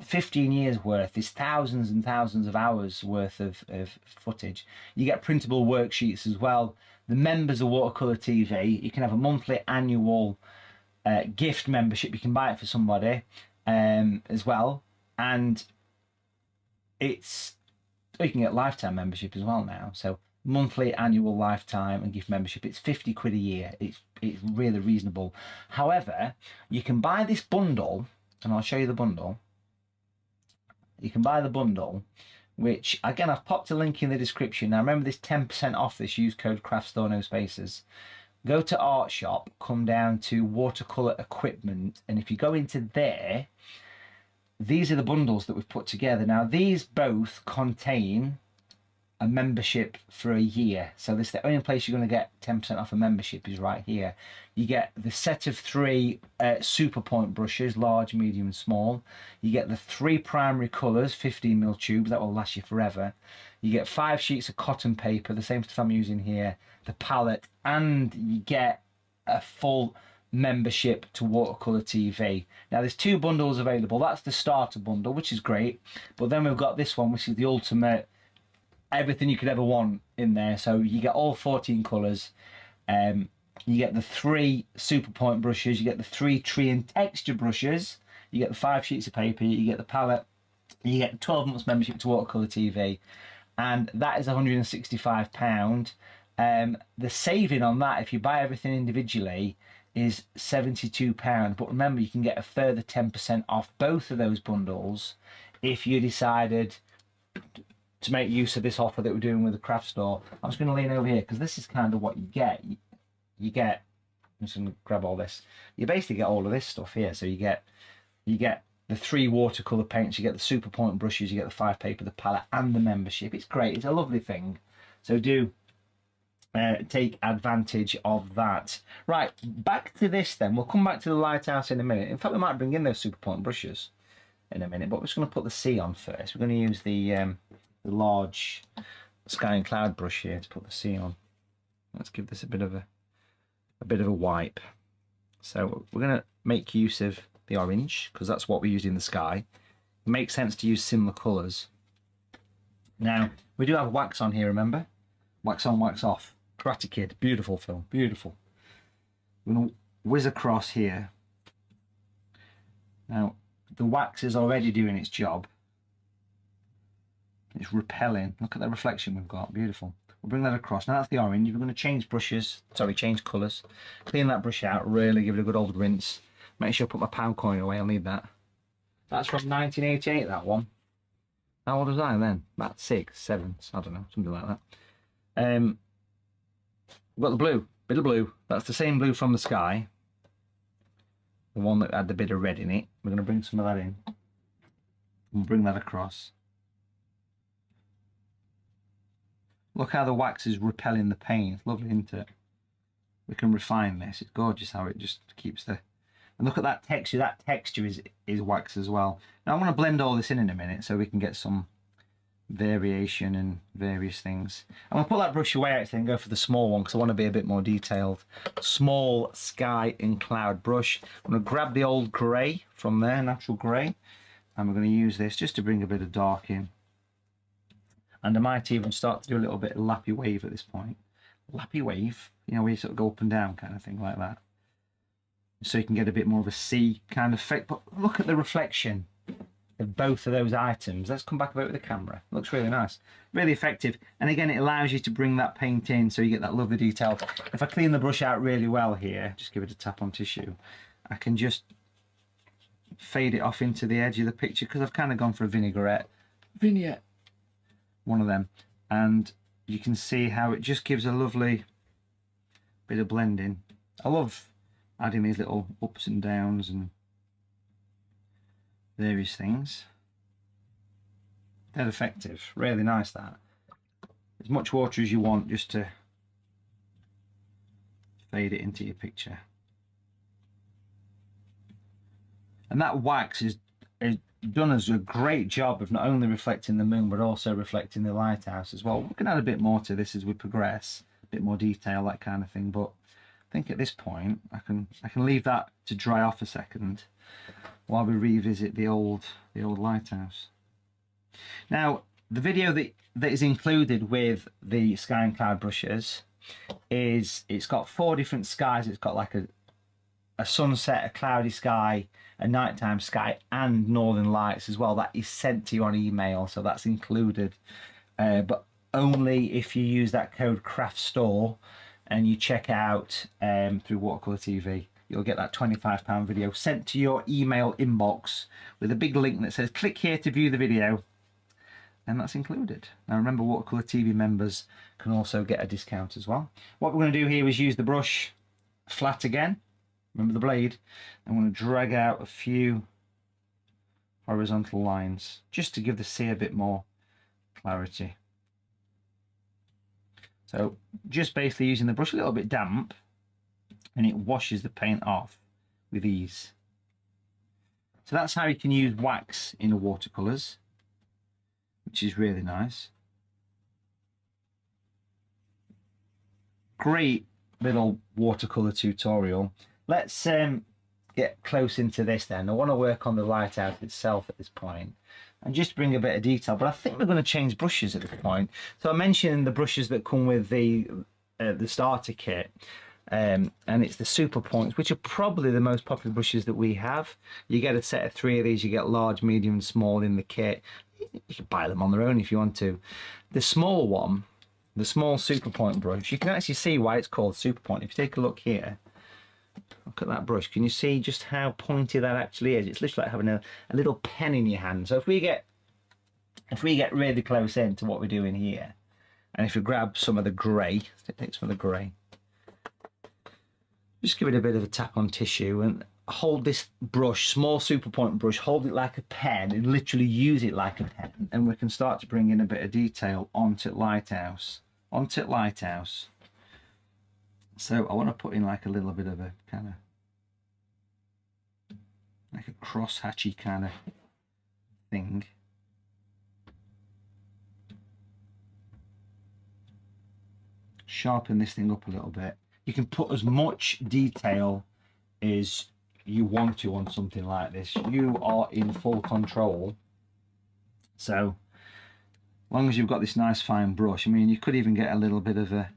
15 years worth, there's thousands and thousands of hours worth of footage. You get printable worksheets as well. The members of Watercolor TV, you can have a monthly, annual gift membership. You can buy it for somebody as well, and it's, you can get lifetime membership as well now. So monthly, annual, lifetime and gift membership, it's 50 quid a year. It's really reasonable. However, you can buy this bundle, and I'll show you the bundle. You can buy the bundle, which again, I've popped a link in the description. Now remember, this 10% off this, use code CraftStore, no spaces. Go to Art Shop, come down to watercolor equipment, and if you go into there, these are the bundles that we've put together. Now these both contain a membership for a year. So this is the only place you're going to get 10% off a membership, is right here. You get the set of 3 super point brushes, large, medium and small. You get the 3 primary colours, 15mm tubes, that will last you forever. You get 5 sheets of cotton paper, the same stuff I'm using here, the palette, and you get a full membership to Watercolor TV. Now there's 2 bundles available. That's the starter bundle, which is great, but then we've got this one, which is the ultimate, everything you could ever want in there. So you get all 14 colours, you get the 3 super point brushes, you get the 3 tree and texture brushes, you get the 5 sheets of paper, you get the palette, you get 12 months membership to Watercolor TV, and that is £165. The saving on that, if you buy everything individually, is £72. But remember, you can get a further 10% off both of those bundles if you decided to make use of this offer that we're doing with the craft store. I'm just going to lean over here, because this is kind of what you get. You get, I'm just going to grab all this. You basically get all of this stuff here. So you get the 3 watercolor paints, you get the super point brushes, you get the 5 paper, the palette, and the membership. It's great. It's a lovely thing. So do take advantage of that. Right, back to this then. We'll come back to the Lighthouse in a minute. In fact, we might bring in those super point brushes in a minute, but we're just going to put the C on first. We're going to use the large sky and cloud brush here to put the C on. Let's give this a bit of a wipe. So we're going to make use of the orange, because that's what we used in the sky. It makes sense to use similar colours. Now we do have wax on here, remember? Wax on, wax off. Karate Kid, beautiful film, beautiful. We're going to whiz across here. Now the wax is already doing its job. It's repelling. Look at the reflection we've got. Beautiful. We'll bring that across. Now that's the orange. We're going to change brushes. Sorry, change colours. Clean that brush out. Really give it a good old rinse. Make sure I put my pound coin away. I'll need that. That's from 1988, that one. How old was I then? About 6, 7. I don't know. Something like that. We've got the blue. Bit of blue. That's the same blue from the sky. The one that had the bit of red in it. We're going to bring some of that in. We'll bring that across. Look how the wax is repelling the paint. It's lovely, isn't it? We can refine this. It's gorgeous how it just keeps the... And look at that texture. That texture is wax as well. Now I'm going to blend all this in a minute so we can get some variation and various things. I'm going to put that brush away actually and go for the small one because I want to be a bit more detailed. Small sky and cloud brush. I'm going to grab the old grey from there, natural grey, and we're going to use this just to bring a bit of dark in. And I might even start to do a little bit of lappy wave at this point. lappy wave, you know, where you sort of go up and down kind of thing like that. So you can get a bit more of a sea kind of effect. But look at the reflection of both of those items. Let's come back about with the camera. It looks really nice, really effective. And again, it allows you to bring that paint in so you get that lovely detail. If I clean the brush out really well here, just give it a tap on tissue, I can just fade it off into the edge of the picture, because I've kind of gone for a vignette, one of them, and you can see how it just gives a lovely bit of blending. I love adding these little ups and downs and various things. They're effective, really nice. That as much water as you want just to fade it into your picture. And that wax is done as a great job of not only reflecting the moon but also reflecting the lighthouse as well. We can add a bit more to this as we progress, a bit more detail, that kind of thing, but I think at this point I can leave that to dry off a second while we revisit the old lighthouse. Now, the video that is included with the sky and cloud brushes is, it's got 4 different skies. It's got like a sunset, a cloudy sky, a nighttime sky, and northern lights as well. That is sent to you on email, so that's included, but only if you use that code CRAFTSTORE and you check out through Watercolor TV. You'll get that £25 video sent to your email inbox with a big link that says click here to view the video, and that's included. Now remember, Watercolor TV members can also get a discount as well. What we're going to do here is use the brush flat again. Remember the blade. I'm going to drag out a few horizontal lines just to give the sea a bit more clarity. So just basically using the brush a little bit damp, and it washes the paint off with ease. So that's how you can use wax in watercolors, which is really nice. Great little watercolor tutorial. Let's get close into this then. I want to work on the lighthouse itself at this point and just bring a bit of detail, but I think we're going to change brushes at this point. So I mentioned the brushes that come with the starter kit, and it's the super points, which are probably the most popular brushes that we have. You get a set of 3 of these. You get large, medium and small in the kit. You can buy them on their own if you want to. The small one, the small super point brush, you can actually see why it's called super point. If you take a look here, look at that brush. Can you see just how pointy that actually is? It's literally like having a little pen in your hand. So if we get really close in to what we're doing here, and if you grab some of the grey, take some of the grey, just give it a bit of a tap on tissue and hold this brush, small super point brush, hold it like a pen and literally use it like a pen, and we can start to bring in a bit of detail onto lighthouse. So I want to put in like a little bit of a kind of like a cross hatchy kind of thing. Sharpen this thing up a little bit. You can put as much detail as you want to on something like this. You are in full control. So as long as you've got this nice fine brush, I mean, you could even get a little bit of a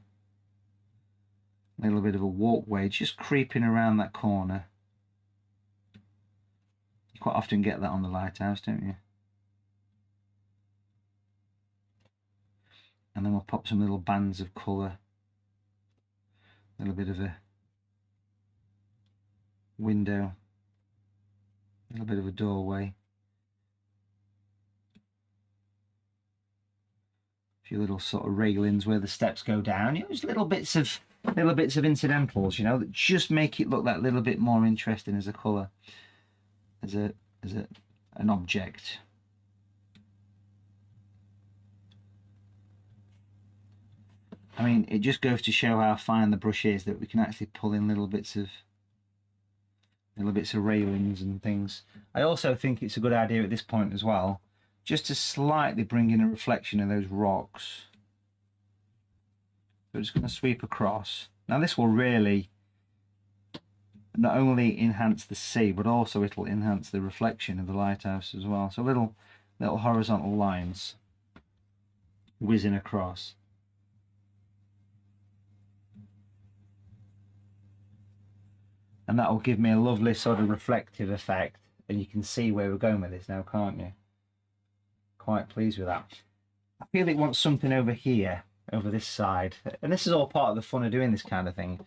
walkway just creeping around that corner. You quite often get that on the lighthouse, don't you? And then we'll pop some little bands of colour, a little bit of a window, a little bit of a doorway, a few little sort of railings where the steps go down. You know, just little bits of incidentals, you know, that just make it look that little bit more interesting as a colour, as an object. I mean, it just goes to show how fine the brush is that we can actually pull in little bits of railings and things. I also think it's a good idea at this point as well, just to slightly bring in a reflection of those rocks. So we're just going to sweep across. Now this will really not only enhance the sea, but also it'll enhance the reflection of the lighthouse as well. So little horizontal lines whizzing across. and that will give me a lovely sort of reflective effect. And you can see where we're going with this now, can't you? Quite pleased with that. I feel it wants something over here, over this side, and this is all part of the fun of doing this kind of thing.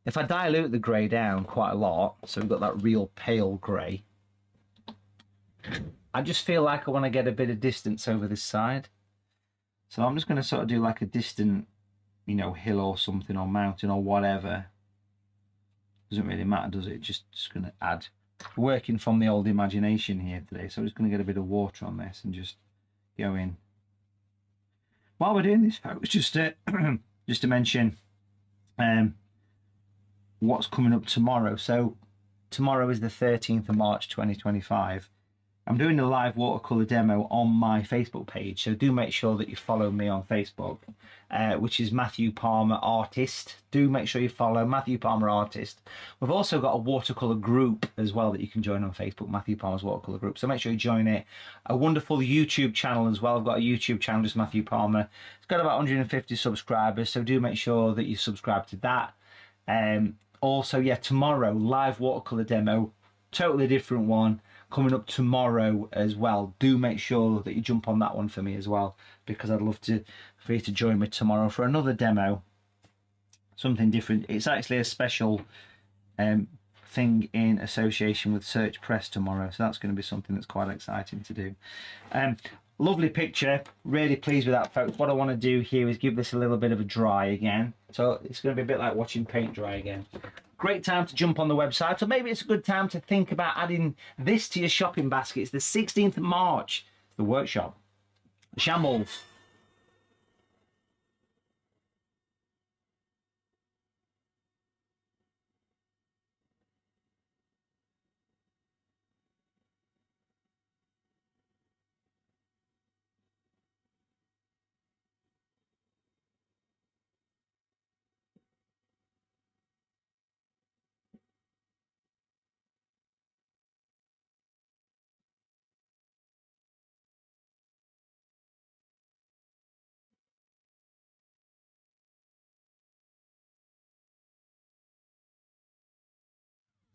If I dilute the grey down quite a lot, so we've got that real pale grey, I just feel like I want to get a bit of distance over this side. So I'm just going to sort of do like a distant, you know, hill or something, or mountain or whatever. Doesn't really matter, does it? Just going to add. Working from the old imagination here today, so I'm just going to get a bit of water on this and just go in. While we're doing this, folks, just to mention what's coming up tomorrow. So tomorrow is the 13th of March 2025. I'm doing a live watercolor demo on my Facebook page, so do make sure that you follow me on Facebook, which is Matthew Palmer Artist. Do make sure you follow Matthew Palmer Artist. We've also got a watercolor group as well that you can join on Facebook, Matthew Palmer's Watercolor Group, so make sure you join it. A wonderful YouTube channel as well. I've got a YouTube channel, just Matthew Palmer. It's got about 150 subscribers, so do make sure that you subscribe to that. Also, yeah, tomorrow, live watercolor demo, totally different one, coming up tomorrow as well. Do make sure that you jump on that one for me as well, because I'd love for you to join me tomorrow for another demo, something different. It's actually a special thing in association with Search Press tomorrow, so that's going to be something that's quite exciting to do. Lovely picture, really pleased with that, folks. What I want to do here is give this a little bit of a dry again, so it's going to be a bit like watching paint dry again. Great time to jump on the website, or maybe it's a good time to think about adding this to your shopping basket. It's the 16th of March, the workshop, the Shambles.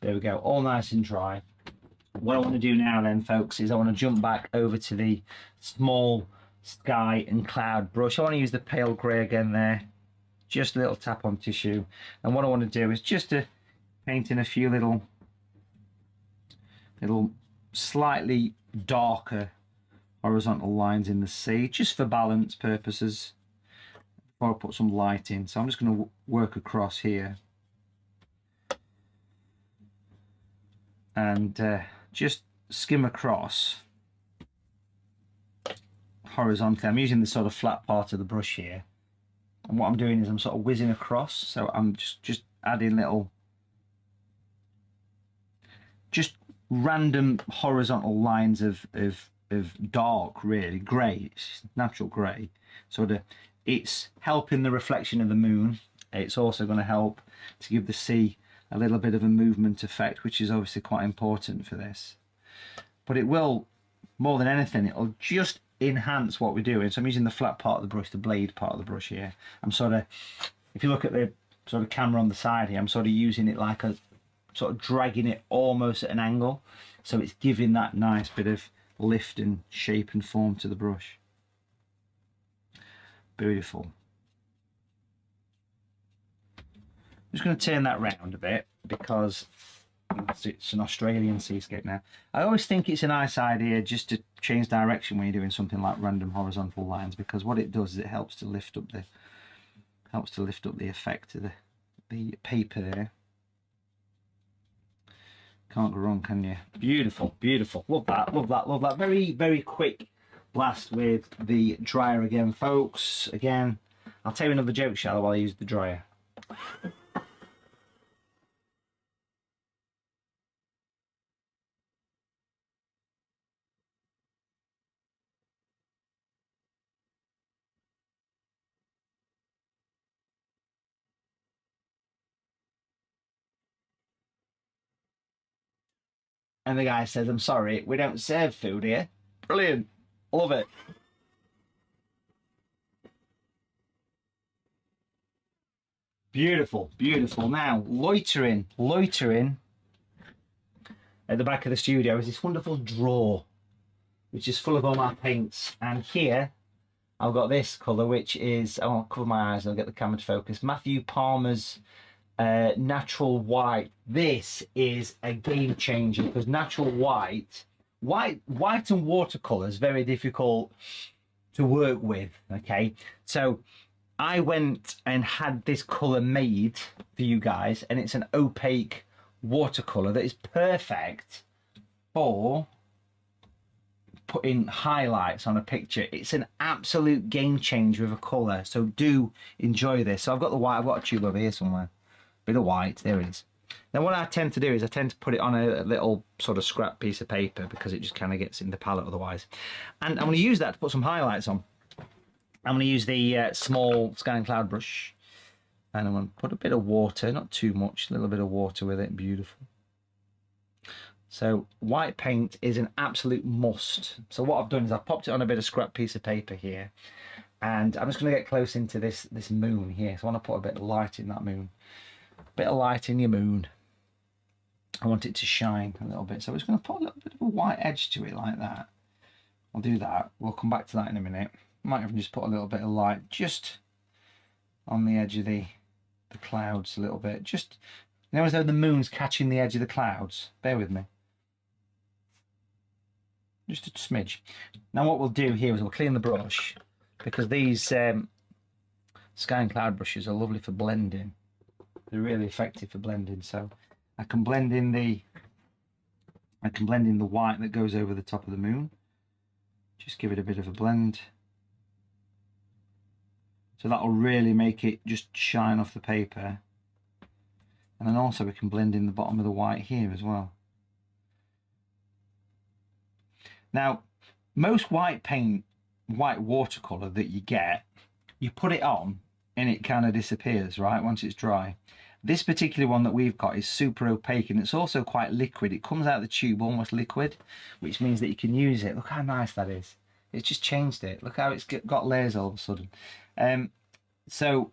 There we go, all nice and dry. What I want to do now then, folks, is I want to jump back over to the small sky and cloud brush. I want to use the pale grey again there, just a little tap on tissue. And what I want to do is just to paint in a few little slightly darker horizontal lines in the sea, just for balance purposes, before I put some light in. So I'm just going to work across here and just skim across horizontally. I'm using the sort of flat part of the brush here, and what I'm doing is I'm sort of whizzing across, so I'm just adding little, just random horizontal lines of dark, really grey, natural grey. Sort of, it's helping the reflection of the moon. It's also going to help to give the sea a little bit of a movement effect, which is obviously quite important for this. But it will, more than anything, it'll just enhance what we're doing. So I'm using the flat part of the brush, the blade part of the brush here. I'm sort of, if you look at the sort of camera on the side here, I'm sort of using it like a, sort of dragging it almost at an angle. So it's giving that nice bit of lift and shape and form to the brush. Beautiful. I'm just going to turn that round a bit because it's an Australian seascape now. I always think it's a nice idea just to change direction when you're doing something like random horizontal lines, because what it does is it helps to lift up the effect of the paper there. Can't go wrong, can you? Beautiful, beautiful. Love that, love that, love that. Very, very quick blast with the dryer again, folks. Again, I'll tell you another joke, shall I, while I use the dryer. And the guy says, "I'm sorry, we don't serve food here." Brilliant. Love it. Beautiful, beautiful. Now, loitering at the back of the studio is this wonderful drawer, which is full of all my paints. And here I've got this colour, which is, oh, I'll cover my eyes, I'll get the camera to focus, Matthew Palmer's natural white. This is a game changer, because natural white and watercolour is very difficult to work with. Okay, so I went and had this colour made for you guys, and it's an opaque watercolour that is perfect for putting highlights on a picture. It's an absolute game changer of a colour, so do enjoy this. So I've got the white, I've got a tube over here somewhere, bit of white, there it is. Now what I tend to do is I tend to put it on a little sort of scrap piece of paper, because it just kind of gets in the palette otherwise. And I'm going to use that to put some highlights on. I'm going to use the small sky and cloud brush, and I'm going to put a bit of water, not too much, a little bit of water with it. Beautiful. So white paint is an absolute must. So what I've done is I've popped it on a bit of scrap piece of paper here, and I'm just going to get close into this moon here. So I want to put a bit of light in that moon. A bit of light in your moon. I want it to shine a little bit. So I'm just going to put a little bit of a white edge to it like that. I'll do that. We'll come back to that in a minute. Might even just put a little bit of light just on the edge of the clouds a little bit. Just, you know, as though the moon's catching the edge of the clouds. Bear with me. Just a smidge. Now what we'll do here is we'll clean the brush, because these sky and cloud brushes are lovely for blending. They're really effective for blending. So I can blend in the white that goes over the top of the moon. Just give it a bit of a blend. So that'll really make it just shine off the paper. And then also we can blend in the bottom of the white here as well. Now, most white paint, white watercolour that you get, you put it on and it kind of disappears, right, once it's dry. This particular one that we've got is super opaque, and it's also quite liquid. It comes out of the tube almost liquid, which means that you can use it. Look how nice that is. It's just changed it. Look how it's got layers all of a sudden. So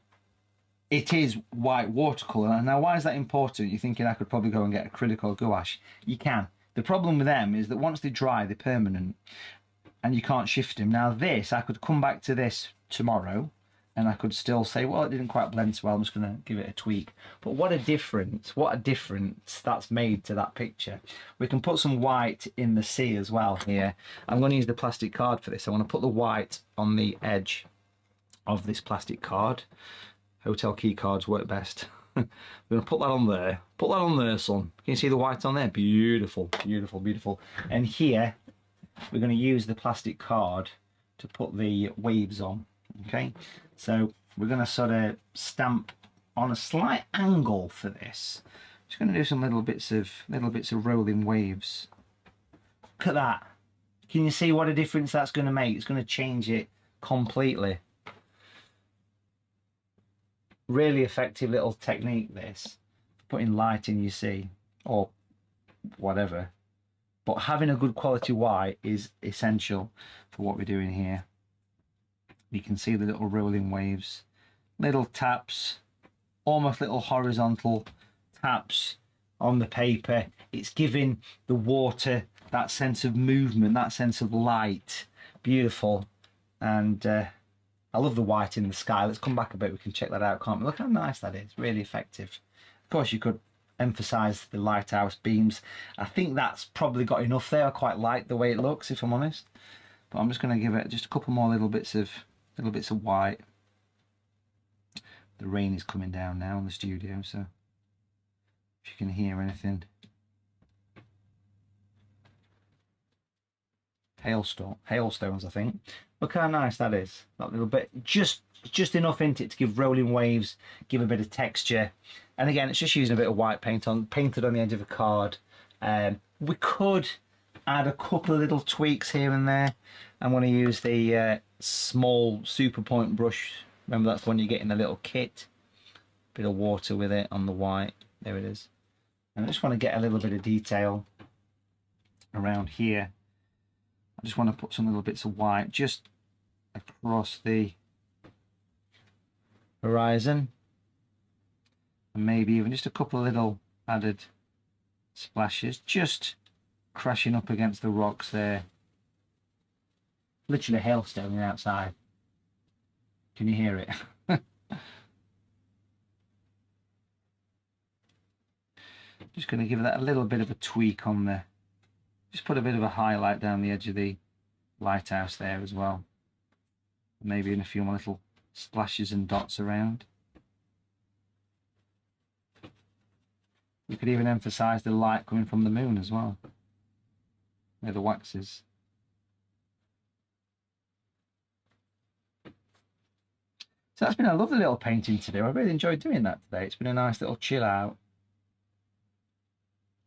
it is white watercolour. Now, why is that important? You're thinking I could probably go and get acrylic or gouache. You can. The problem with them is that once they dry, they're permanent, and you can't shift them. Now this, I could come back to this tomorrow, and I could still say, well, it didn't quite blend so well, I'm just going to give it a tweak. But what a difference that's made to that picture. We can put some white in the sea as well here. I'm going to use the plastic card for this. I want to put the white on the edge of this plastic card. Hotel key cards work best. We're going to put that on there. Put that on there, son. Can you see the white on there? Beautiful, beautiful, beautiful. And here, we're going to use the plastic card to put the waves on. Okay, so we're going to sort of stamp on a slight angle for this. Just going to do some little bits of rolling waves. Look at that. Can you see what a difference that's going to make? It's going to change it completely. Really effective little technique, this. Putting light in, you see, or whatever. But having a good quality white is essential for what we're doing here. You can see the little rolling waves, little taps, almost little horizontal taps on the paper. It's giving the water that sense of movement, that sense of light. Beautiful. And I love the white in the sky. Let's come back a bit, we can check that out, can't we? Look how nice that is, really effective. Of course, you could emphasize the lighthouse beams. I think that's probably got enough there. I quite like the way it looks, if I'm honest. But I'm just going to give it just a couple more little bits of white. The rain is coming down now in the studio, so if you can hear anything. Hailstones, I think. Look how nice that is. That little bit, just enough into it to give rolling waves, give a bit of texture. And again, it's just using a bit of white painted on the edge of a card. We could add a couple of little tweaks here and there. I'm going to use the small super point brush. Remember, that's the one you get in the little kit. Bit of water with it on the white. There it is. And I just want to get a little bit of detail around here. I just want to put some little bits of white just across the horizon, and maybe even just a couple of little added splashes just crashing up against the rocks there. Literally hailstoning outside. Can you hear it? Just going to give that a little bit of a tweak on there. Just put a bit of a highlight down the edge of the lighthouse there as well. Maybe in a few more little splashes and dots around. You could even emphasize the light coming from the moon as well, where the wax is. So that's been a lovely little painting today. I really enjoyed doing that today. It's been a nice little chill out.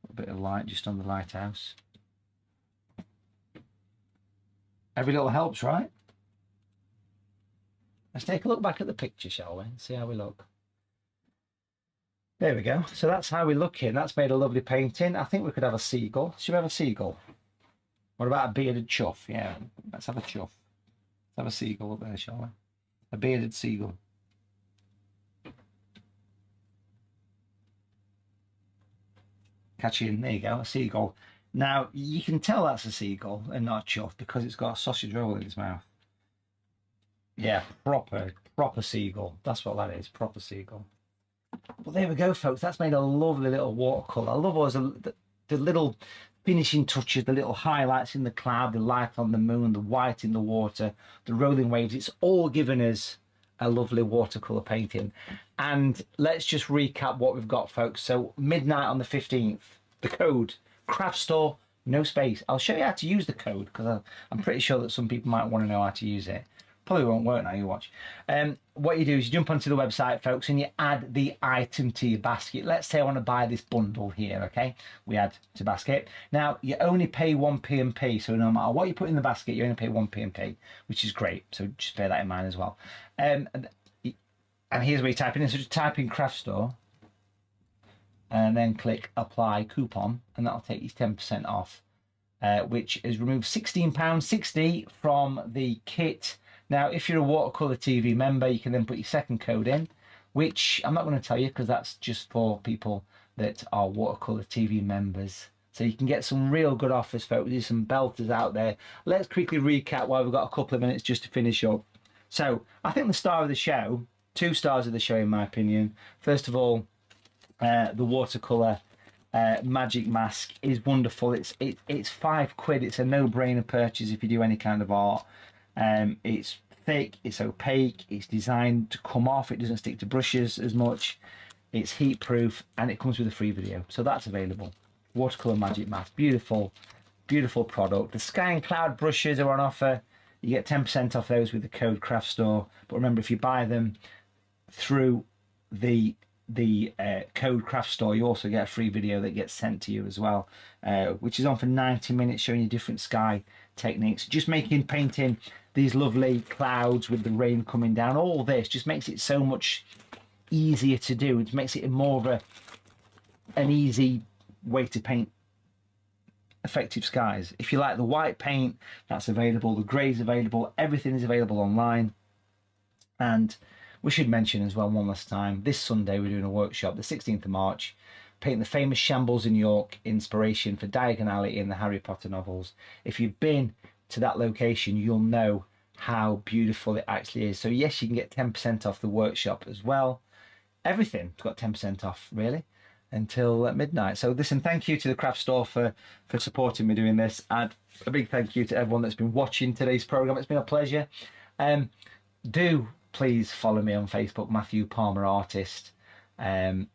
A bit of light just on the lighthouse. Every little helps, right? Let's take a look back at the picture, shall we? And see how we look. There we go. So that's how we're looking. That's made a lovely painting. I think we could have a seagull. Should we have a seagull? What about a bearded chuff? Yeah, let's have a chuff. Let's have a seagull up there, shall we? A bearded seagull. Catch in. There you go, a seagull. Now, you can tell that's a seagull and not a chuff because it's got a sausage roll in its mouth. Yeah, proper seagull. That's what that is, proper seagull. Well, there we go, folks. That's made a lovely little watercolour. I love always the little finishing touches, the little highlights in the cloud, the light on the moon, the white in the water, the rolling waves. It's all given us a lovely watercolour painting. And let's just recap what we've got, folks. So midnight on the 15th, the code, craft store, no space. I'll show you how to use the code because I'm pretty sure that some people might want to know how to use it. Probably won't work now, you watch. What you do is you jump onto the website, folks, and you add the item to your basket. Let's say I want to buy this bundle here, okay? We add to basket. Now, you only pay 1p and p, so no matter what you put in the basket, you only pay 1p and p, which is great. So just bear that in mind as well. And here's where you type in. So just type in craft store, and then click apply coupon, and that'll take you 10% off, which is removed £16.60 from the kit. Now, if you're a Watercolor TV member, you can then put your second code in, which I'm not going to tell you because that's just for people that are Watercolor TV members. So you can get some real good offers, folks. There's some belters out there. Let's quickly recap while we've got a couple of minutes just to finish up. So I think the star of the show, 2 stars of the show in my opinion. First of all, the Watercolor magic mask is wonderful. It's £5. It's a no-brainer purchase if you do any kind of art. It's thick, it's opaque, it's designed to come off, it doesn't stick to brushes as much, it's heat proof, and it comes with a free video, so that's available. Watercolor magic mask, beautiful product. The sky and cloud brushes are on offer. You get 10% off those with the code craft store, but remember, if you buy them through the code craft store, you also get a free video that gets sent to you as well, which is on for 90 minutes showing you different sky techniques, just painting these lovely clouds with the rain coming down. All this just makes it so much easier to do. It makes it more of an easy way to paint effective skies. If you like the white paint, that's available. The grey's available. Everything is available online. And we should mention as well one last time, this Sunday we're doing a workshop, the 16th of March, painting the famous Shambles in York inspiration for Diagon Alley in the Harry Potter novels. If you've been to that location, you'll know how beautiful it actually is. So yes, you can get 10% off the workshop as well. Everything's got 10% off really until midnight. So listen, thank you to the craft store for supporting me doing this, and a big thank you to everyone that's been watching today's program. It's been a pleasure. Do please follow me on Facebook, Matthew Palmer Artist, and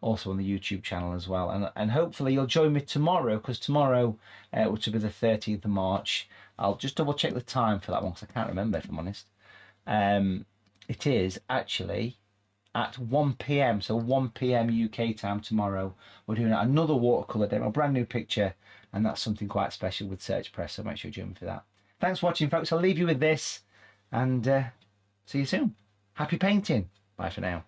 also on the YouTube channel as well. And hopefully you'll join me tomorrow, because tomorrow, which will be the 13th of March, I'll just double check the time for that one because I can't remember, if I'm honest. It is actually at 1 p.m, so 1 p.m. UK time tomorrow. We're doing another watercolour demo, a brand new picture, and that's something quite special with Search Press, so make sure you join me for that. Thanks for watching, folks. I'll leave you with this, and see you soon. Happy painting. Bye for now.